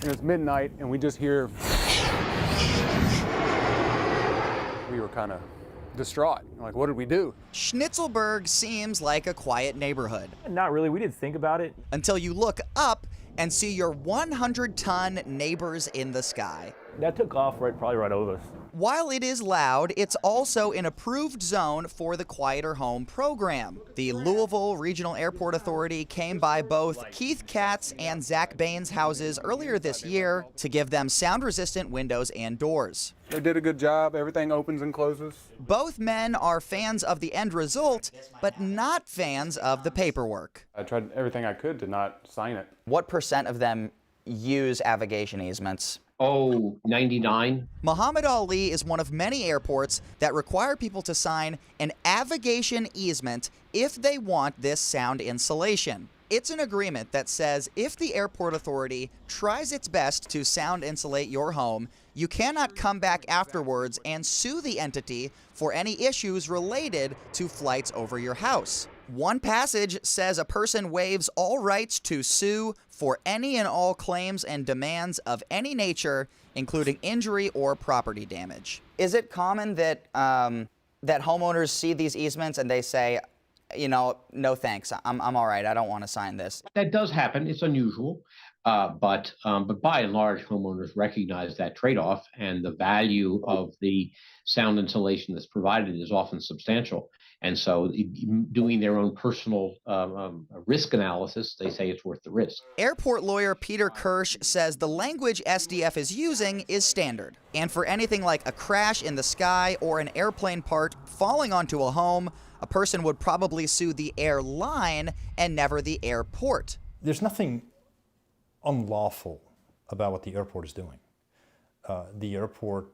And it's midnight, and we just hear. We were kind of distraught. Like, what did we do? Schnitzelburg seems like a quiet neighborhood. Not really. We didn't think about it. Until you look up and see your 100-ton neighbors in the sky. That took off probably right over us. While it is loud, it's also an approved zone for the Quieter Home program. The Louisville Regional Airport Authority came by both Keith Katz and Zach Bain's houses earlier this year to give them sound-resistant windows and doors. They did a good job. Everything opens and closes. Both men are fans of the end result, but not fans of the paperwork. I tried everything I could to not sign it. What % of them use avigation easements? Oh, 99. Muhammad Ali is one of many airports that require people to sign an avigation easement if they want this sound insulation. It's an agreement that says if the airport authority tries its best to sound insulate your home, you cannot come back afterwards and sue the entity for any issues related to flights over your house. One passage says a person waives all rights to sue for any and all claims and demands of any nature, including injury or property damage. Is it common that that homeowners see these easements and they say, you know, no thanks, I'm all right, I don't want to sign this? That does happen. It's unusual. But by and large, homeowners recognize that trade-off, and the value of the sound insulation that's provided is often substantial. And so doing their own personal risk analysis, they say it's worth the risk. Airport lawyer Peter Kirsch says the language SDF is using is standard. And for anything like a crash in the sky or an airplane part falling onto a home, a person would probably sue the airline and never the airport. There's nothing unlawful about what the airport is doing. The airport,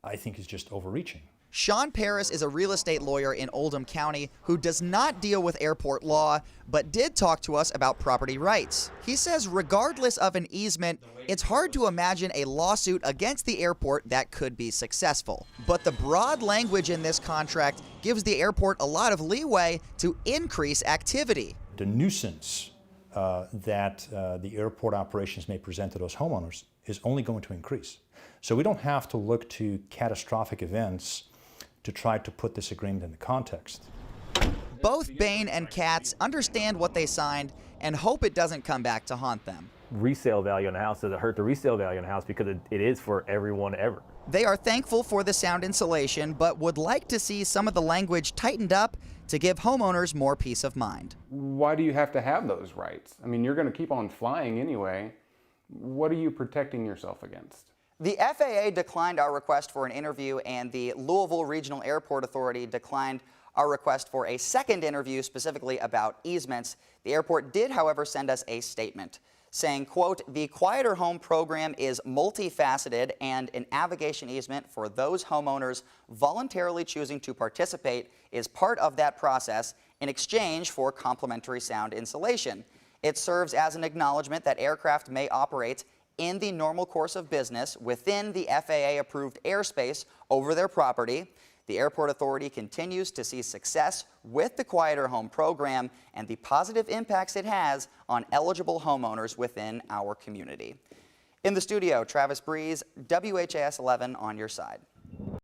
I think, is just overreaching. Sean Paris is a real estate lawyer in Oldham County who does not deal with airport law, but did talk to us about property rights. He says regardless of an easement, it's hard to imagine a lawsuit against the airport that could be successful. But the broad language in this contract gives the airport a lot of leeway to increase activity. The nuisance that the airport operations may present to those homeowners is only going to increase. So we don't have to look to catastrophic events to try to put this agreement into context. Both Bain and Katz understand what they signed and hope it doesn't come back to haunt them. Resale value on the house doesn't hurt the resale value on the house because it is for everyone ever. They are thankful for the sound insulation, but would like to see some of the language tightened up to give homeowners more peace of mind. Why do you have to have those rights? I mean, you're going to keep on flying anyway. What are you protecting yourself against? The FAA declined our request for an interview, and the Louisville Regional Airport Authority declined our request for a second interview specifically about easements. The airport did, however, send us a statement saying, quote, "The Quieter Home program is multifaceted, and an avigation easement for those homeowners voluntarily choosing to participate is part of that process in exchange for complimentary sound insulation. It serves as an acknowledgement that aircraft may operate in the normal course of business within the FAA-approved airspace over their property. The airport authority continues to see success with the Quieter Home program and the positive impacts it has on eligible homeowners within our community." In the studio, Travis Breeze, WHAS 11 on your side.